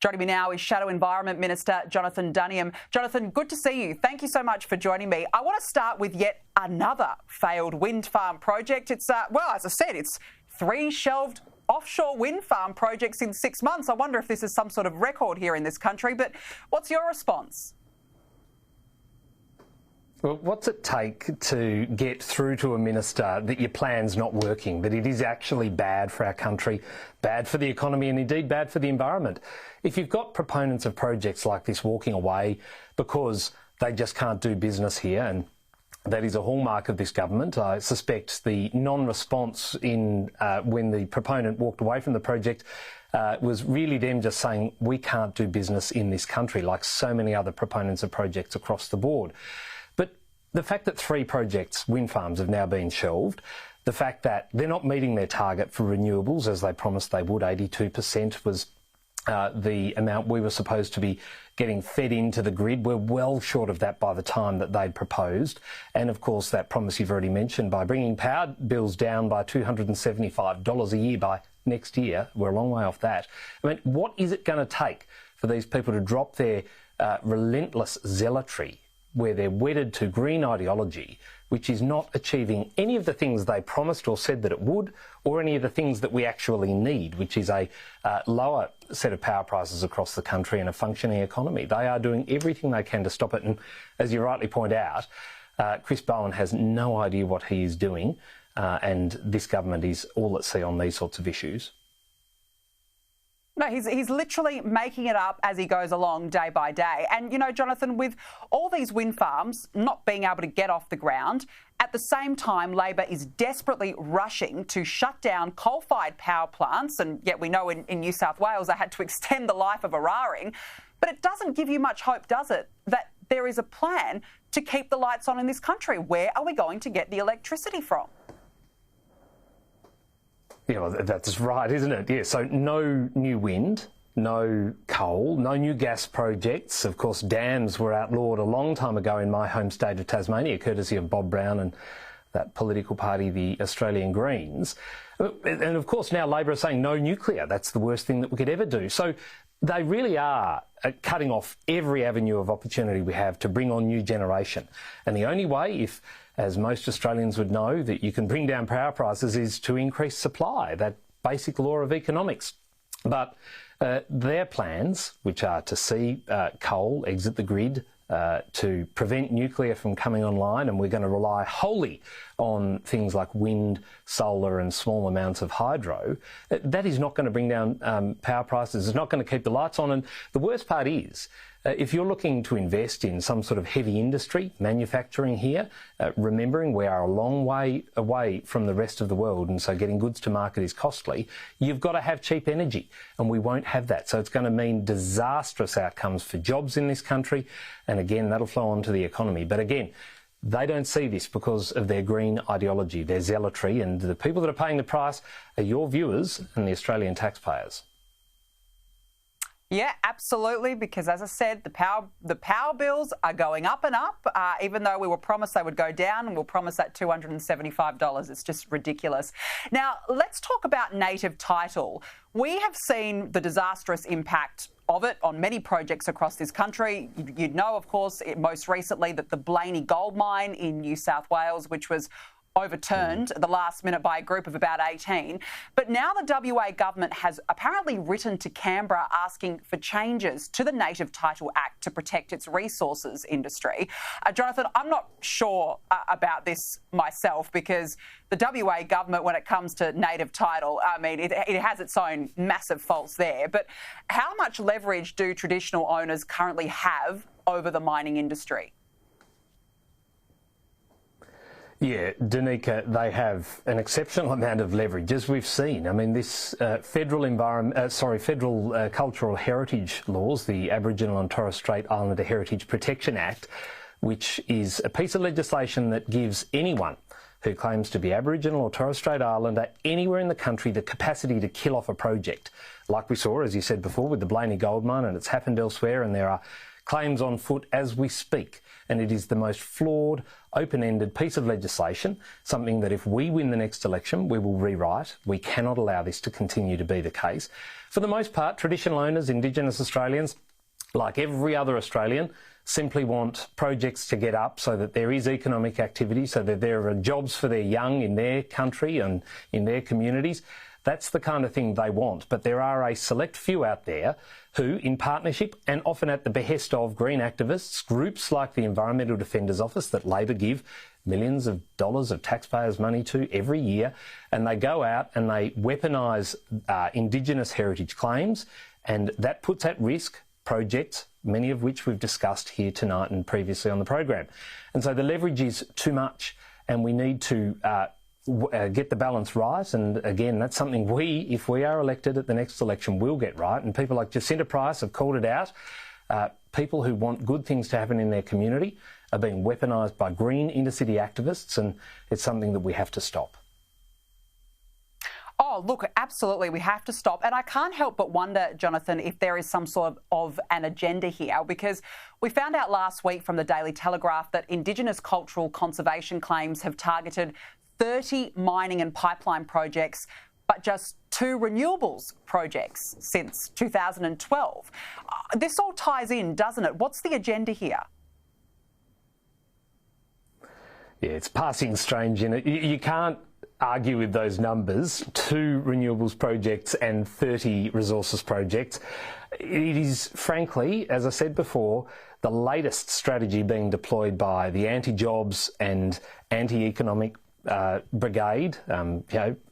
Joining me now is Shadow Environment Minister Jonathon Duniam. Jonathon, good to see you. Thank you so much for joining me. I want to start with yet another failed wind farm project. It's, well, as I said, it's 3 shelved offshore wind farm projects in 6 months. I wonder if this is some sort of record here in this country, but what's your response? Well, what's it take to get through to a minister that your plan's not working, that it is actually bad for our country, bad for the economy and indeed bad for the environment? If you've got proponents of projects like this walking away because they just can't do business here, and that is a hallmark of this government. I suspect the non-response in when the proponent walked away from the project was really them just saying, we can't do business in this country, like so many other proponents of projects across the board. But the fact that 3 projects, wind farms, have now been shelved, the fact that they're not meeting their target for renewables as they promised they would, 82% was the amount we were supposed to be getting fed into the grid. We're well short of that by the time that they'd proposed. And of course, that promise you've already mentioned, by bringing power bills down by $275 a year by next year, we're a long way off that. I mean, what is it going to take for these people to drop their relentless zealotry, where they're wedded to green ideology, which is not achieving any of the things they promised or said that it would, or any of the things that we actually need, which is a lower set of power prices across the country and a functioning economy. They are doing everything they can to stop it. And as you rightly point out, Chris Bowen has no idea what he is doing, and this government is all at sea on these sorts of issues. No, he's literally making it up as he goes along day by day. And, you know, Jonathon, with all these wind farms not being able to get off the ground, at the same time, Labor is desperately rushing to shut down coal-fired power plants. And yet we know in New South Wales they had to extend the life of Eraring. But it doesn't give you much hope, does it, that there is a plan to keep the lights on in this country? Where are we going to get the electricity from? Yeah, well, that's right, isn't it? Yeah, so no new wind, no coal, no new gas projects. Of course, dams were outlawed a long time ago in my home state of Tasmania, courtesy of Bob Brown and that political party, the Australian Greens. And of course, now Labor are saying no nuclear. That's the worst thing that we could ever do. So they really are cutting off every avenue of opportunity we have to bring on new generation. And the only way, if, as most Australians would know, that you can bring down power prices is to increase supply, that basic law of economics. But their plans, which are to see coal exit the grid, to prevent nuclear from coming online, and we're going to rely wholly on things like wind, solar and small amounts of hydro, that is not going to bring down power prices. It's not going to keep the lights on. And the worst part is, if you're looking to invest in some sort of heavy industry, manufacturing here, remembering we are a long way away from the rest of the world, and so getting goods to market is costly, you've got to have cheap energy, and we won't have that. So it's going to mean disastrous outcomes for jobs in this country, and again, that'll flow on to the economy. But again, they don't see this because of their green ideology, their zealotry, and the people that are paying the price are your viewers and the Australian taxpayers. Yeah, absolutely, because as I said, the power bills are going up and up, even though we were promised they would go down, and we'll promise that $275. It's just ridiculous. Now, let's talk about native title. We have seen the disastrous impact of it on many projects across this country. You'd know, of course, most recently that the Blaney gold mine in New South Wales, which was overturned at the last minute by a group of about 18. But now the WA government has apparently written to Canberra asking for changes to the Native Title Act to protect its resources industry. Jonathon, I'm not sure about this myself, because the WA government, when it comes to native title, I mean, it has its own massive faults there. But how much leverage do traditional owners currently have over the mining industry? Yeah, Danica, they have an exceptional amount of leverage, as we've seen. I mean, this federal cultural heritage laws, the Aboriginal and Torres Strait Islander Heritage Protection Act, which is a piece of legislation that gives anyone who claims to be Aboriginal or Torres Strait Islander anywhere in the country the capacity to kill off a project, like we saw, as you said before, with the Blaney gold mine, and it's happened elsewhere, and there are claims on foot as we speak, and it is the most flawed, open-ended piece of legislation, something that if we win the next election, we will rewrite. We cannot allow this to continue to be the case. For the most part, traditional owners, Indigenous Australians, like every other Australian, simply want projects to get up so that there is economic activity, so that there are jobs for their young in their country and in their communities. That's the kind of thing they want. But there are a select few out there who, in partnership and often at the behest of green activists, groups like the Environmental Defenders Office that Labor give millions of dollars of taxpayers' money to every year, and they go out and they weaponise Indigenous heritage claims, and that puts at risk projects, many of which we've discussed here tonight and previously on the program. And so the leverage is too much, and we need to get the balance right. And again, that's something we, if we are elected at the next election, will get right. And people like Jacinta Price have called it out. People who want good things to happen in their community are being weaponised by green inner-city activists, and it's something that we have to stop. Oh, look, absolutely, we have to stop. And I can't help but wonder, Jonathan, if there is some sort of an agenda here, because we found out last week from the Daily Telegraph that Indigenous cultural conservation claims have targeted 30 mining and pipeline projects, but just 2 renewables projects since 2012. This all ties in, doesn't it? What's the agenda here? Yeah, it's passing strange in it. You can't argue with those numbers, 2 renewables projects and 30 resources projects. It is, frankly, as I said before, the latest strategy being deployed by the anti-jobs and anti-economic brigade,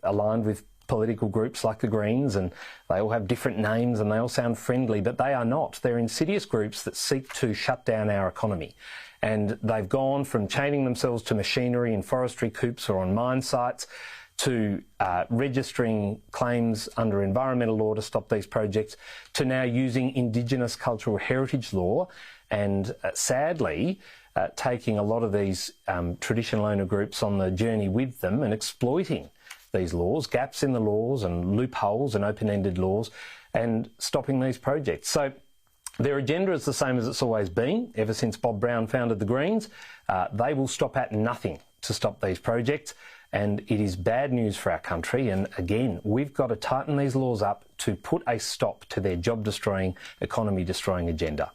aligned with political groups like the Greens, and they all have different names and they all sound friendly, but they are not. They're insidious groups that seek to shut down our economy. And they've gone from chaining themselves to machinery in forestry coups or on mine sites to registering claims under environmental law to stop these projects, to now using Indigenous cultural heritage law and sadly taking a lot of these traditional owner groups on the journey with them and exploiting these laws, gaps in the laws and loopholes and open-ended laws, and stopping these projects. So their agenda is the same as it's always been, ever since Bob Brown founded the Greens. They will stop at nothing to stop these projects, and it is bad news for our country. And again, we've got to tighten these laws up to put a stop to their job-destroying, economy-destroying agenda.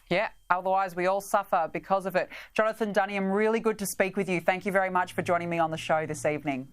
Yeah, otherwise we all suffer because of it. Jonathon Duniam, really good to speak with you. Thank you very much for joining me on the show this evening.